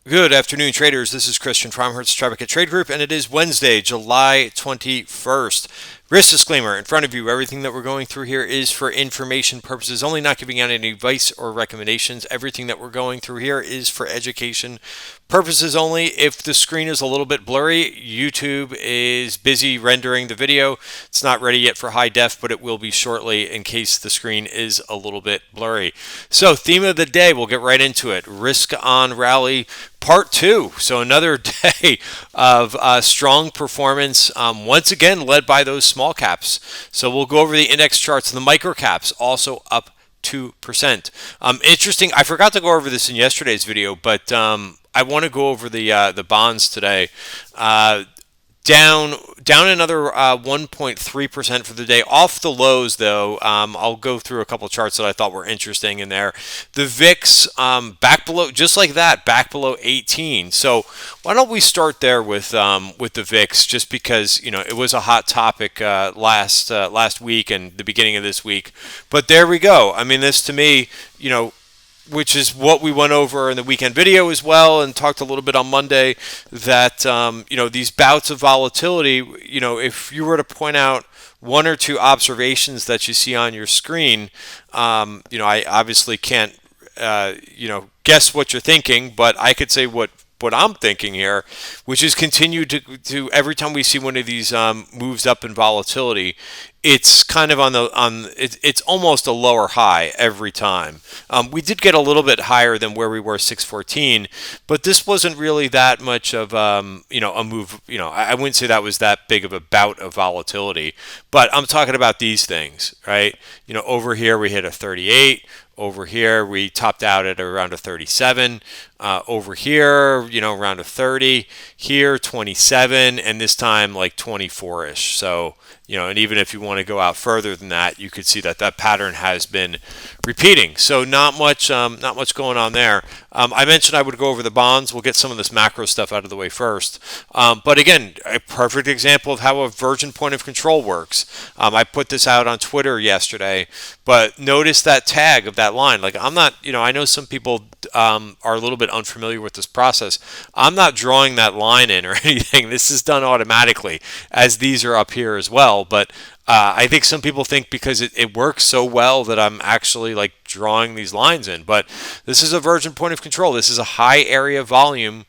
Good afternoon, traders. This is Christian from TTG Trade Group, and it is Wednesday, July 21st. Risk disclaimer in front of you. Everything that we're going through here is for information purposes only, not giving out any advice or recommendations. Everything that we're going through here is for education purposes only. If the screen is a little bit blurry, YouTube is busy rendering the video. It's not ready yet for high def, but it will be shortly in case the screen is a little bit blurry. So, theme of the day, we'll get right into it. Risk on rally part two. So another day of strong performance, once again led by those small caps. So we'll go over the index charts and the micro caps also up 2%. Interesting. I forgot to go over this in yesterday's video, but I want to go over the bonds today. Down another 1.3% for the day, off the lows though. I'll go through a couple charts that I thought were interesting in there. The VIX back below, just like that, back below 18. So why don't we start there with the VIX, just because it was a hot topic last week and the beginning of this week. But there we go. I mean, this to me, which is what we went over in the weekend video as well, and talked a little bit on Monday, that these bouts of volatility, if you were to point out one or two observations that you see on your screen, I obviously can't guess what you're thinking, but I could say what I'm thinking here, which is continue to every time we see one of these moves up in volatility, it's kind of it's almost a lower high every time. We did get a little bit higher than where we were 614, but this wasn't really that much of a move. I wouldn't say that was that big of a bout of volatility, but I'm talking about these things, right? Over here we hit a 38. Over here, we topped out at around a 37. Over here, around a 30. Here, 27, and this time like 24-ish. So, and even if you want to go out further than that, you could see that pattern has been repeating. So not much going on there. I mentioned I would go over the bonds. We'll get some of this macro stuff out of the way first. But again, a perfect example of how a virgin point of control works. I put this out on Twitter yesterday, but notice that tag of that line. Like, I'm not, I know some people are a little bit unfamiliar with this process. I'm not drawing that line in or anything. This is done automatically, as these are up here as well. But I think some people think because it works so well that I'm actually like drawing these lines in. But this is a virgin point of control. This is a high area volume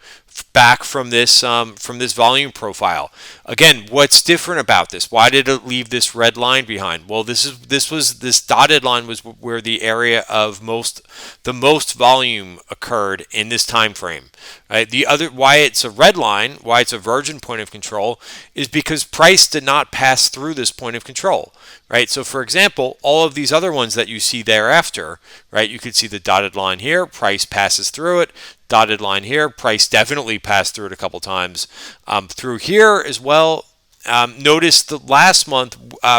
back from this volume profile. Again, what's different about this? Why did it leave this red line behind? Well, this dotted line was where the area of the most volume occurred in this time frame. Right? Why it's a red line, why it's a virgin point of control, is because price did not pass through this point of control. Right? So for example, all of these other ones that you see thereafter, right? You could see the dotted line here, price passes through it. Dotted line here, price definitely passed through it a couple times. Through here as well, notice the last month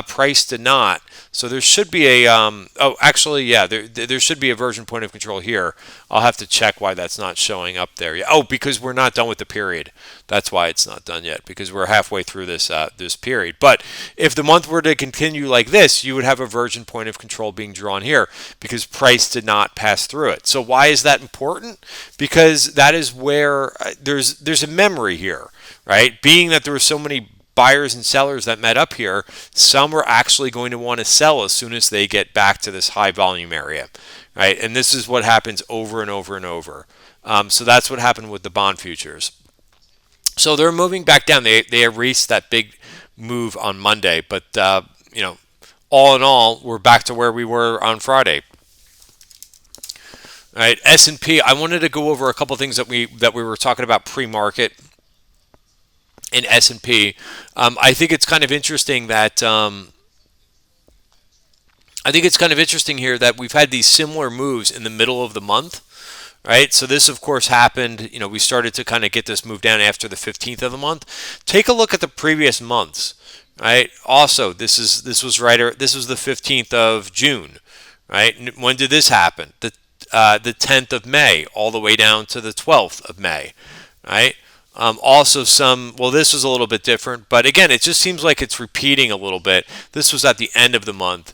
price did not. So there should be there should be a virgin point of control here. I'll have to check why that's not showing up there yet. Oh, because we're not done with the period. That's why it's not done yet, because we're halfway through this period. But if the month were to continue like this, you would have a virgin point of control being drawn here, because price did not pass through it. So why is that important? Because that is where there's a memory here, right? Being that there were so many buyers and sellers that met up here, some are actually going to want to sell as soon as they get back to this high volume area, right? And this is what happens over and over and over. So that's what happened with the bond futures. So they're moving back down. They erased that big move on Monday, but all in all, we're back to where we were on Friday. All right, S&P. I wanted to go over a couple things that we were talking about pre-market in S&P. I think it's kind of interesting that here that we've had these similar moves in the middle of the month, right? So this, of course, happened. We started to kind of get this move down after the 15th of the month. Take a look at the previous months, right? Also, this was the 15th of June, right? When did this happen? The 10th of May, all the way down to the 12th of May, right? Also well, this was a little bit different, but again, it just seems like it's repeating a little bit. This was at the end of the month,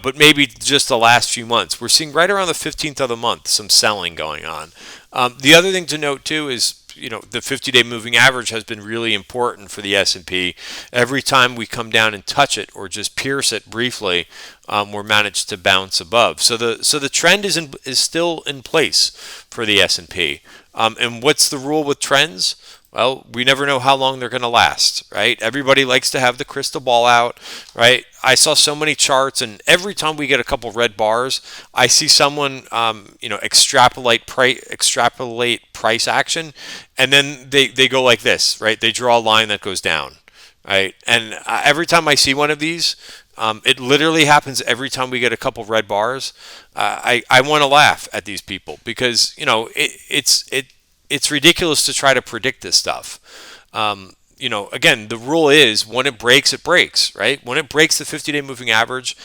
but maybe just the last few months. We're seeing right around the 15th of the month some selling going on. The other thing to note too is the 50-day moving average has been really important for the S&P. Every time we come down and touch it or just pierce it briefly, we're managed to bounce above. So the trend is still in place for the S&P. And what's the rule with trends? Well, we never know how long they're going to last, right? Everybody likes to have the crystal ball out, right? I saw so many charts, and every time we get a couple red bars, I see someone, extrapolate price action, and then they go like this, right? They draw a line that goes down, right? And every time I see one of these, it literally happens every time we get a couple red bars. I want to laugh at these people because it's ridiculous to try to predict this stuff. Again, the rule is when it breaks, right? When it breaks the 50-day moving average,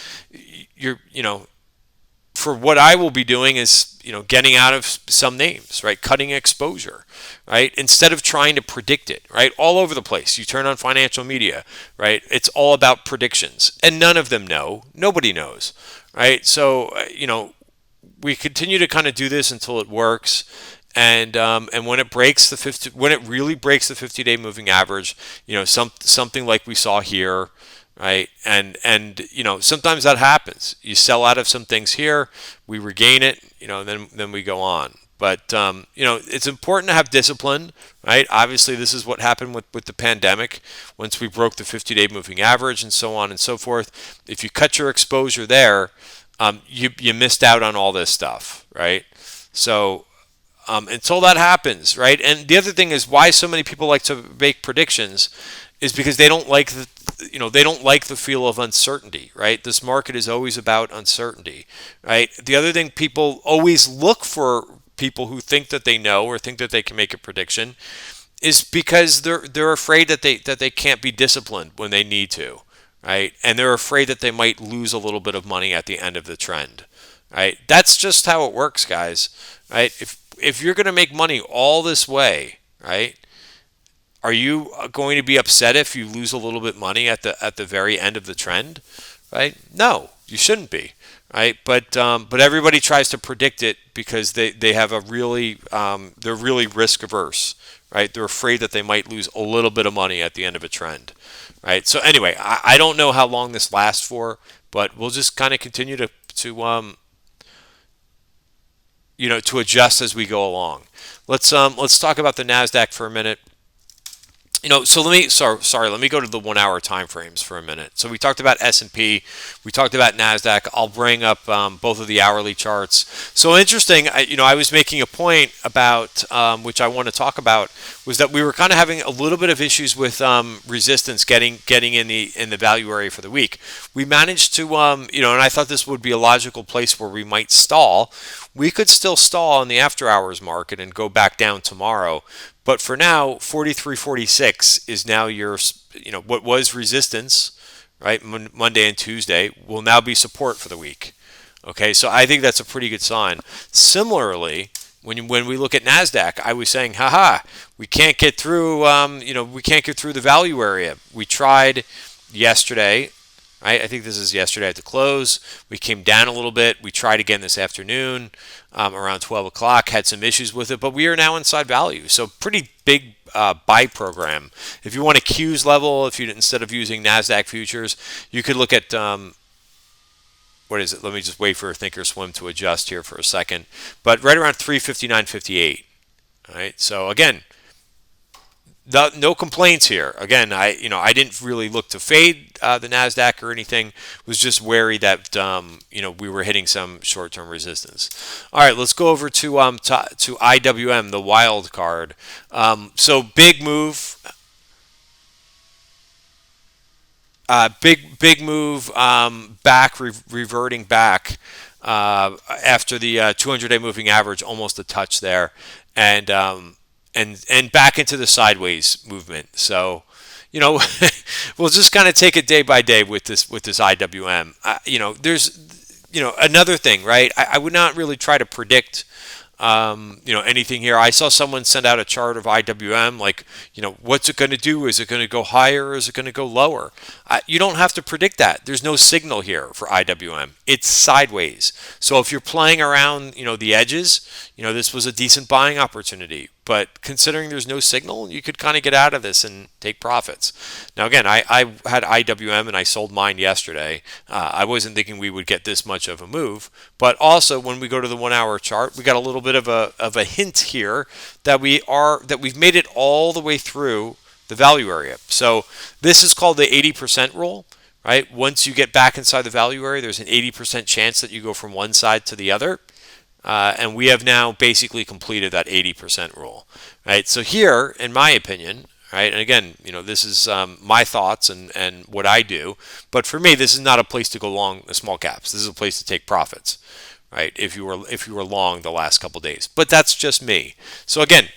for what I will be doing is, getting out of some names, right? Cutting exposure, right? Instead of trying to predict it, right? All over the place. You turn on financial media, right? It's all about predictions, and none of them know. Nobody knows, right? So, we continue to kind of do this until it works. And when it breaks when it really breaks the 50-day moving average, something like we saw here, right? And sometimes that happens. You sell out of some things here, we regain it, then we go on. But it's important to have discipline, right? Obviously, this is what happened with the pandemic. Once we broke the 50-day moving average and so on and so forth, if you cut your exposure there, you missed out on all this stuff, right? So until that happens, right? And the other thing is why so many people like to make predictions is because they don't like the feel of uncertainty, right? This market is always about uncertainty, right? The other thing, people always look for people who think that they know or think that they can make a prediction is because they're afraid that they can't be disciplined when they need to, right? And they're afraid that they might lose a little bit of money at the end of the trend, right? That's just how it works, guys, right? If you're going to make money all this way, right? Are you going to be upset if you lose a little bit money at the very end of the trend, right? No, you shouldn't be, right? But everybody tries to predict it because they have they're really risk averse, right? They're afraid that they might lose a little bit of money at the end of a trend, right? So anyway, I don't know how long this lasts for, but we'll just kind of continue to adjust as we go along. Let's talk about the Nasdaq for a minute. So let me go to the 1 hour time frames for a minute. So we talked about S&P, we talked about Nasdaq. I'll bring up both of the hourly charts. So interesting, I was making a point about which I want to talk about was that we were kind of having a little bit of issues with resistance getting in the value area for the week. We managed to and I thought this would be a logical place where we might stall. We could still stall in the after hours market and go back down tomorrow. But for now, 43.46 is now your, what was resistance, right? Monday and Tuesday will now be support for the week. Okay, so I think that's a pretty good sign. Similarly, when we look at Nasdaq, I was saying, we can't get through, we can't get through the value area. We tried yesterday. Right? I think this is yesterday at the close. We came down a little bit. We tried again this afternoon around 12 o'clock, had some issues with it, but we are now inside value. So pretty big buy program. If you want a Q's level, instead of using NASDAQ futures, you could look at, what is it? Let me just wait for Thinkorswim to adjust here for a second. But right around 359.58. All right. So again, no complaints here. Again, I didn't really look to fade the Nasdaq or anything. Was just wary that we were hitting some short-term resistance. All right, let's go over to IWM, the wild card. So big move. Big move back, reverting back after the 200-day moving average, almost a touch there, and back into the sideways movement. So, we'll just kind of take it day by day with this IWM. There's, another thing, right? I would not really try to predict Anything here. I saw someone send out a chart of IWM, like, what's it going to do? Is it going to go higher or is it going to go lower? You don't have to predict that. There's no signal here for IWM. It's sideways. So if you're playing around, the edges, this was a decent buying opportunity. But considering there's no signal, you could kind of get out of this and take profits. Now, again, I had IWM and I sold mine yesterday. I wasn't thinking we would get this much of a move. But also, when we go to the 1 hour chart, we got a little bit of a hint here that we've made it all the way through the value area. So this is called the 80% rule. Right? Once you get back inside the value area, there's an 80% chance that you go from one side to the other. And we have now basically completed that 80% rule, right? So here, in my opinion, right, and again, this is my thoughts and what I do, but for me, this is not a place to go long the small caps. This is a place to take profits, right? If you were long the last couple days, but that's just me. So again,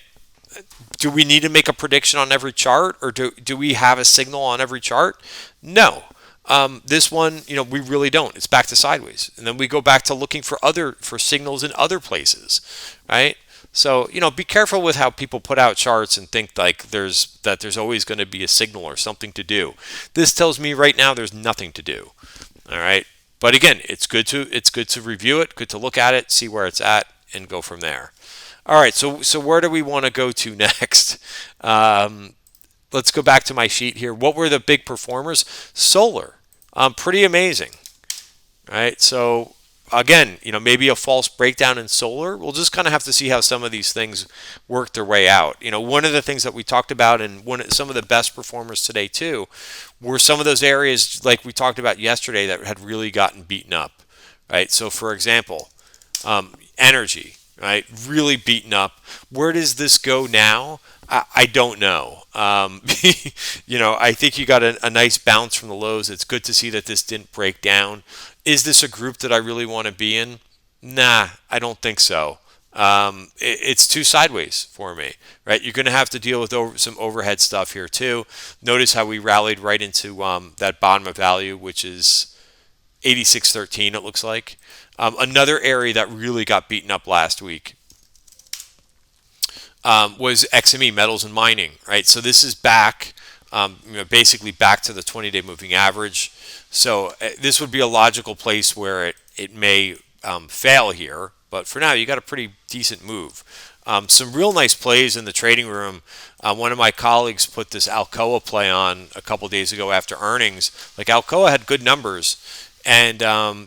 do we need to make a prediction on every chart, or do we have a signal on every chart? No. This one, we really don't. It's back to sideways, and then we go back to looking for signals in other places, right? So be careful with how people put out charts and think like there's always going to be a signal or something to do. This tells me right now there's nothing to do. All right, but again, it's good to review it, good to look at it, see where it's at, and go from there. All right, so where do we want to go to next? Let's go back to my sheet here. What were the big performers? Solar. Pretty amazing, right? So again, maybe a false breakdown in solar. We'll just kind of have to see how some of these things work their way out. One of the things that we talked about, and some of the best performers today too, were some of those areas like we talked about yesterday that had really gotten beaten up, right? So for example, energy, right? Really beaten up. Where does this go now? I don't know. I think you got a nice bounce from the lows. It's good to see that this didn't break down. Is this a group that I really want to be in? Nah, I don't think so. It's too sideways for me, right? You're going to have to deal with some overhead stuff here too. Notice how we rallied right into that bottom of value, which is 86.13, it looks like. Another area that really got beaten up last week was XME, metals and mining, right? So this is back, basically back to the 20-day moving average. So this would be a logical place where it may fail here, but for now you got a pretty decent move. Some real nice plays in the trading room. One of my colleagues put this Alcoa play on a couple days ago after earnings. Like Alcoa had good numbers, and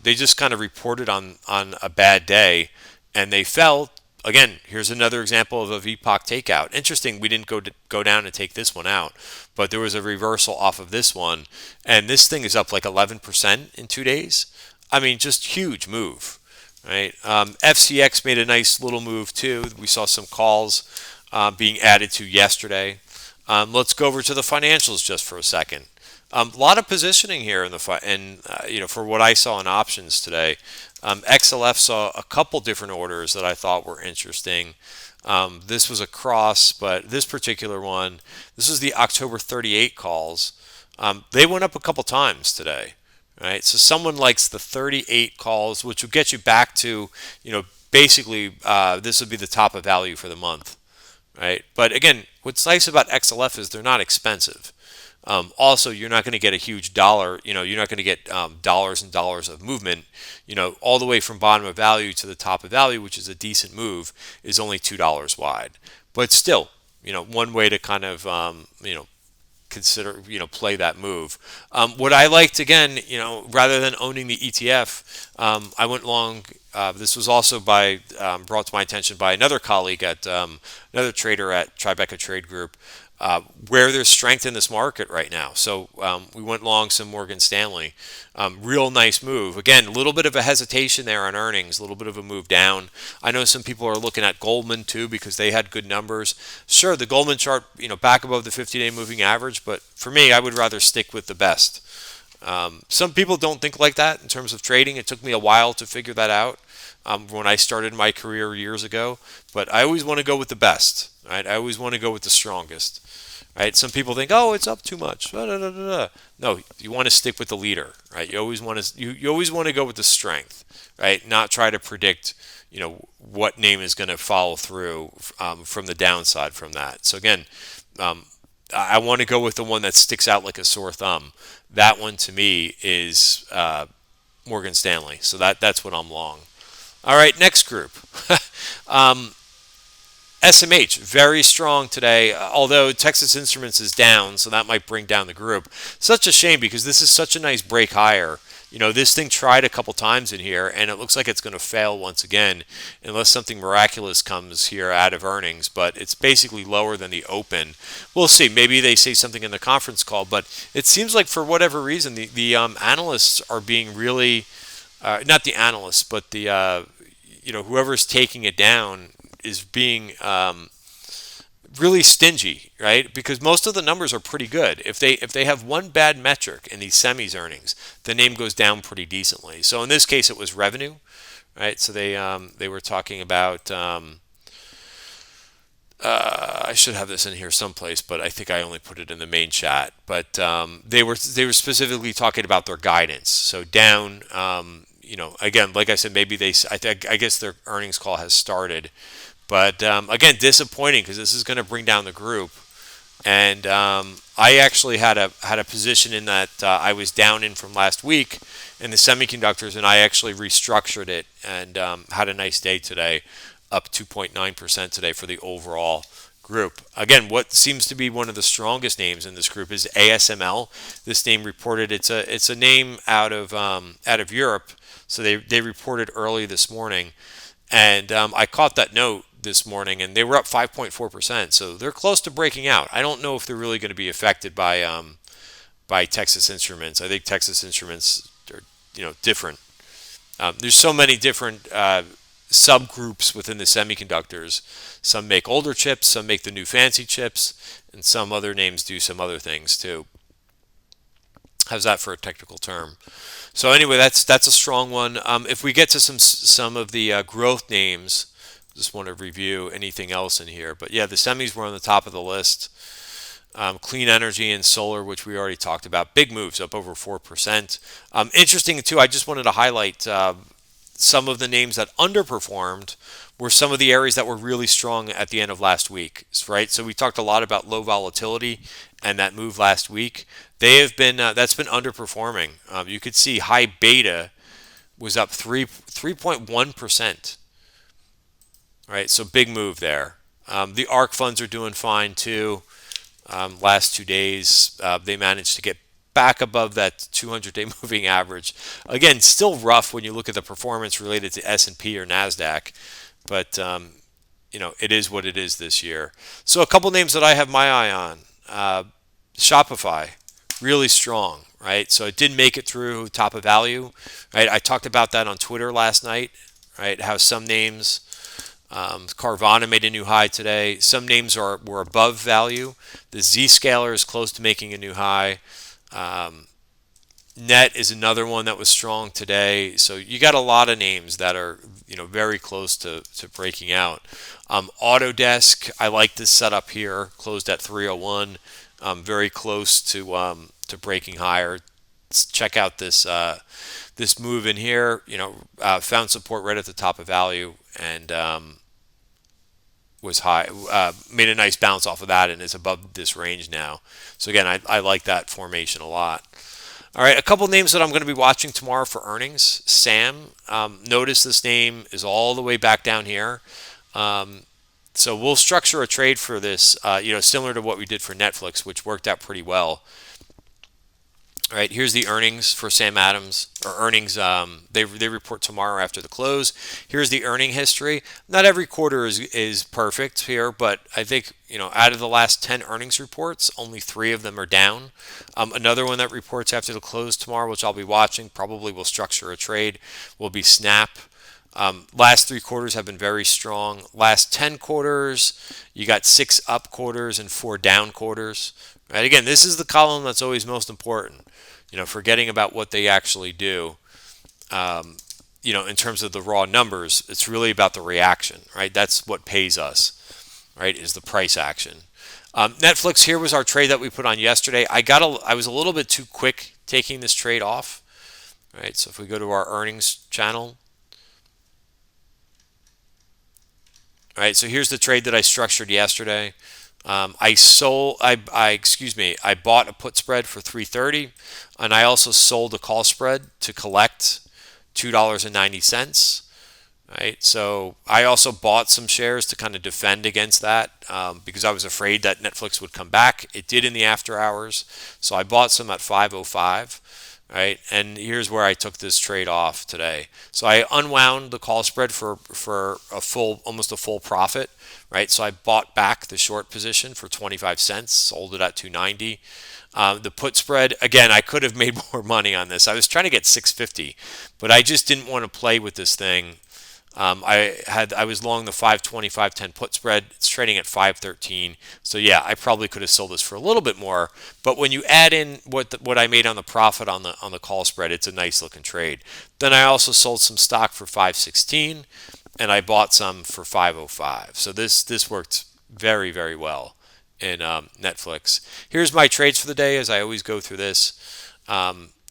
they just kind of reported on a bad day, and they fell. Again, here's another example of a VPOC takeout. Interesting, we didn't go down and take this one out, but there was a reversal off of this one, and this thing is up like 11% in 2 days. I mean, just huge move, right? FCX made a nice little move too. We saw some calls being added to yesterday. Let's go over to the financials just for a second. A lot of positioning here for what I saw in options today. XLF saw a couple different orders that I thought were interesting. This was a cross, but this particular one, this is the October 38 calls. They went up a couple times today, right? So someone likes the 38 calls, which will get you back to, basically this would be the top of value for the month, right? But again, what's nice about XLF is they're not expensive. Also, you're not going to get a huge dollar, you're not going to get dollars and dollars of movement, all the way from bottom of value to the top of value, which is a decent move, is only $2 wide. But still, one way to kind of, consider, play that move. What I liked, again, rather than owning the ETF, I went long. This was also brought to my attention by another colleague another trader at Tribeca Trade Group. Where there's strength in this market right now. So we went long some Morgan Stanley. Real nice move. Again, a little bit of a hesitation there on earnings, a little bit of a move down. I know some people are looking at Goldman too because they had good numbers. Sure, the Goldman chart, back above the 50-day moving average, but for me, I would rather stick with the best. Some people don't think like that in terms of trading. It took me a while to figure that out when I started my career years ago, but I always want to go with the best. Right? I always want to go with the strongest. right? Some people think, oh, it's up too much. Da, da, da, da, da. No, you want to stick with the leader, right? You always want to you always want to go with the strength, right? Not try to predict, what name is going to follow through from the downside from that. So again, um, I want to go with the one that sticks out like a sore thumb. That one to me is Morgan Stanley. So that's what I'm long. All right, next group. SMH, very strong today, although Texas Instruments is down, so that might bring down the group. Such a shame because this is such a nice break higher. This thing tried a couple times in here, and it looks like it's going to fail once again unless something miraculous comes here out of earnings, but it's basically lower than the open. We'll see. Maybe they say something in the conference call, but it seems like for whatever reason, the analysts are being really, not the analysts, but the, whoever's taking it down is being really stingy, right? Because most of the numbers are pretty good. If they have one bad metric in these semis earnings, the name goes down pretty decently. So in this case, it was revenue, right? So they were talking about. I should have this in here someplace, but I think I only put it in the main chat. But they were specifically talking about their guidance. So down. Again, like I said, maybe I guess their earnings call has started. But again, disappointing because this is going to bring down the group. And I actually had a position in that I was down in from last week in the semiconductors, and I actually restructured it and had a nice day today, up 2.9% today for the overall group. Again, what seems to be one of the strongest names in this group is ASML. This name reported it's a name out of Europe, so they reported early this morning, and I caught that note this morning, and they were up 5.4%. So they're close to breaking out. I don't know if they're really going to be affected by Texas Instruments. I think Texas Instruments are different. There's so many different subgroups within the semiconductors. Some make older chips, some make the new fancy chips, and some other names do some other things too. How's that for a technical term? So anyway, that's a strong one. If we get to some of the growth names. Just want to review anything else in here. But yeah, the semis were on the top of the list. Clean energy and solar, which we already talked about. Big moves, up over 4%. Interesting, too, I just wanted to highlight some of the names that underperformed were some of the areas that were really strong at the end of last week, right? So we talked a lot about low volatility and that move last week. They have been that's been underperforming. You could see high beta was up 3.1%. Right, so big move there. The ARC funds are doing fine too. Last 2 days, they managed to get back above that 200-day moving average. Again, still rough when you look at the performance related to S&P or Nasdaq, but it is what it is this year. So a couple names that I have my eye on. Shopify, really strong, right? So it did make it through top of value, right? I talked about that on Twitter last night, right? How some names. Carvana made a new high today. Some names were above value. The Zscaler is close to making a new high. Net is another one that was strong today. So you got a lot of names that are very close to breaking out. Autodesk, I like this setup here. Closed at 301, very close to breaking higher. Let's check out this move in here. Found support right at the top of value and was high, made a nice bounce off of that and is above this range now. So again, I like that formation a lot. All right, a couple names that I'm going to be watching tomorrow for earnings. SAM, notice this name is all the way back down here. So we'll structure a trade for this, similar to what we did for Netflix, which worked out pretty well. All right, here's the earnings for Sam Adams, or earnings. They report tomorrow after the close. Here's the earning history. Not every quarter is perfect here, but I think out of the last 10 earnings reports, only 3 of them are down. Another one that reports after the close tomorrow, which I'll be watching, probably will structure a trade, will be Snap. Last 3 quarters have been very strong. Last 10 quarters, you got 6 up quarters and 4 down quarters. Right? Again, this is the column that's always most important. Forgetting about what they actually do. In terms of the raw numbers, it's really about the reaction, right? That's what pays us. right, is the price action. Netflix, here was our trade that we put on yesterday. I was a little bit too quick taking this trade off, right? So if we go to our earnings channel, right? So here's the trade that I structured yesterday. I bought a put spread for 330, and I also sold a call spread to collect $2.90. Right, so I also bought some shares to kind of defend against that because I was afraid that Netflix would come back. It did in the after hours, so I bought some at 5:05. Right, and here's where I took this trade off today. So I unwound the call spread for almost a full profit. Right, so I bought back the short position for 25 cents, sold it at 290. The put spread, again, I could have made more money on this. I was trying to get 650, but I just didn't want to play with this thing. I was long the 5.25.10 put spread. It's trading at 5.13. So yeah, I probably could have sold this for a little bit more. But when you add in what I made on the profit on the call spread, it's a nice looking trade. Then I also sold some stock for 5.16, and I bought some for 5.05. So this worked very, very well in Netflix. Here's my trades for the day as I always go through this.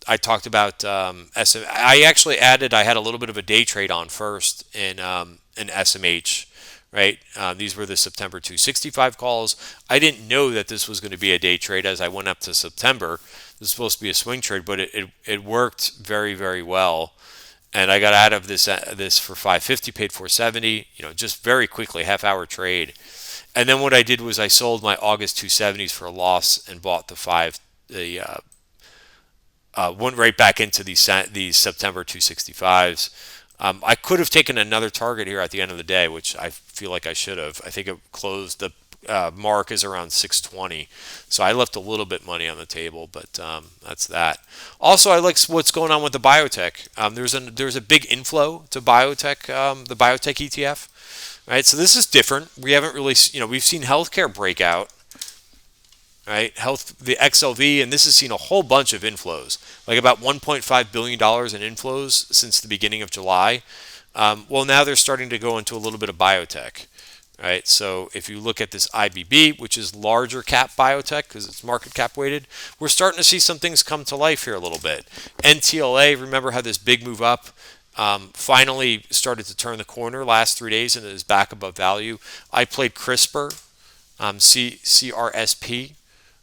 I talked about SM. I actually added. I had a little bit of a day trade on first in SMH, right? These were the September 265 calls. I didn't know that this was going to be a day trade as I went up to September. This is supposed to be a swing trade, but it worked very, very well. And I got out of this for 550, paid 470. Just very quickly, half-hour trade. And then what I did was I sold my August 270s for a loss and bought went right back into these September 265s. I could have taken another target here at the end of the day, which I feel like I should have. I think it closed. The mark is around 620, so I left a little bit money on the table, but that's that. Also, I like what's going on with the Biotech. There's a big inflow to Biotech, the Biotech ETF. Right, so this is different. We haven't really, we've seen healthcare break out. Right, the XLV, and this has seen a whole bunch of inflows, like about $1.5 billion in inflows since the beginning of July. Well, now they're starting to go into a little bit of biotech. Right, so if you look at this IBB, which is larger cap biotech because it's market cap weighted, we're starting to see some things come to life here a little bit. NTLA, remember, had this big move up. Finally started to turn the corner last 3 days and is back above value. I played CRISPR, CRSP.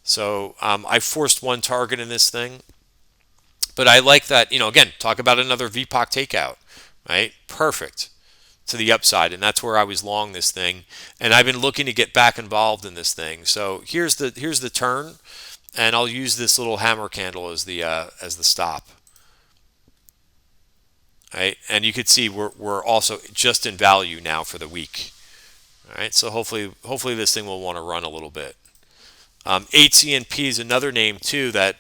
So I forced one target in this thing. But I like that, again, talk about another VPOC takeout, right? Perfect to the upside. And that's where I was long this thing. And I've been looking to get back involved in this thing. So here's the turn. And I'll use this little hammer candle as the stop. Right? And you could see we're also just in value now for the week. All right, so hopefully this thing will want to run a little bit. HCNP is another name too that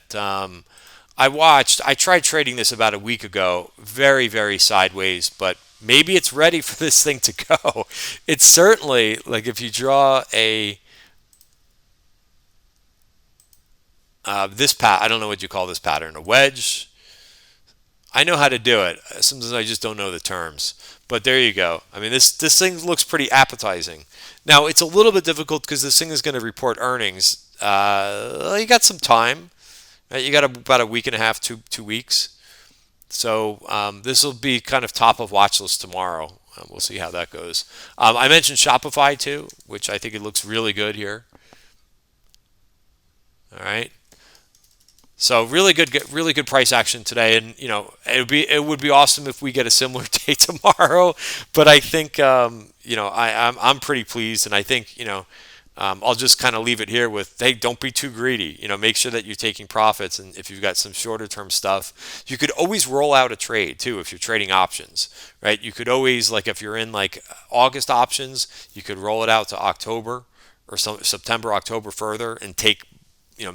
I watched. I tried trading this about a week ago. Very, very sideways, but maybe it's ready for this thing to go. It's certainly, like, if you draw I don't know what you call this pattern, a wedge. I know how to do it. Sometimes I just don't know the terms. But there you go. I mean, this thing looks pretty appetizing. Now, it's a little bit difficult because this thing is going to report earnings. You got some time. Right? You got about a week and a half, 2 weeks. So this will be kind of top of watch list tomorrow. We'll see how that goes. I mentioned Shopify too, which I think it looks really good here. All right. So really good price action today, and it would be awesome if we get a similar day tomorrow. But I think I'm pretty pleased, and I think I'll just kind of leave it here with, hey, don't be too greedy. Make sure that you're taking profits, and if you've got some shorter term stuff, you could always roll out a trade too if you're trading options, right? You could always, like, if you're in like August options, you could roll it out to October or September, October further, and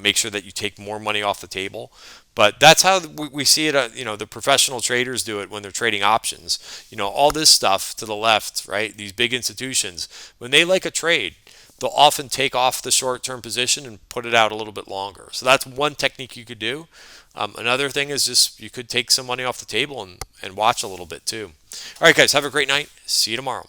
make sure that you take more money off the table. But that's how we see it. The professional traders do it when they're trading options. All this stuff to the left, right? These big institutions, when they like a trade, they'll often take off the short-term position and put it out a little bit longer. So that's one technique you could do. Another thing is just you could take some money off the table and watch a little bit too. All right, guys, have a great night. See you tomorrow.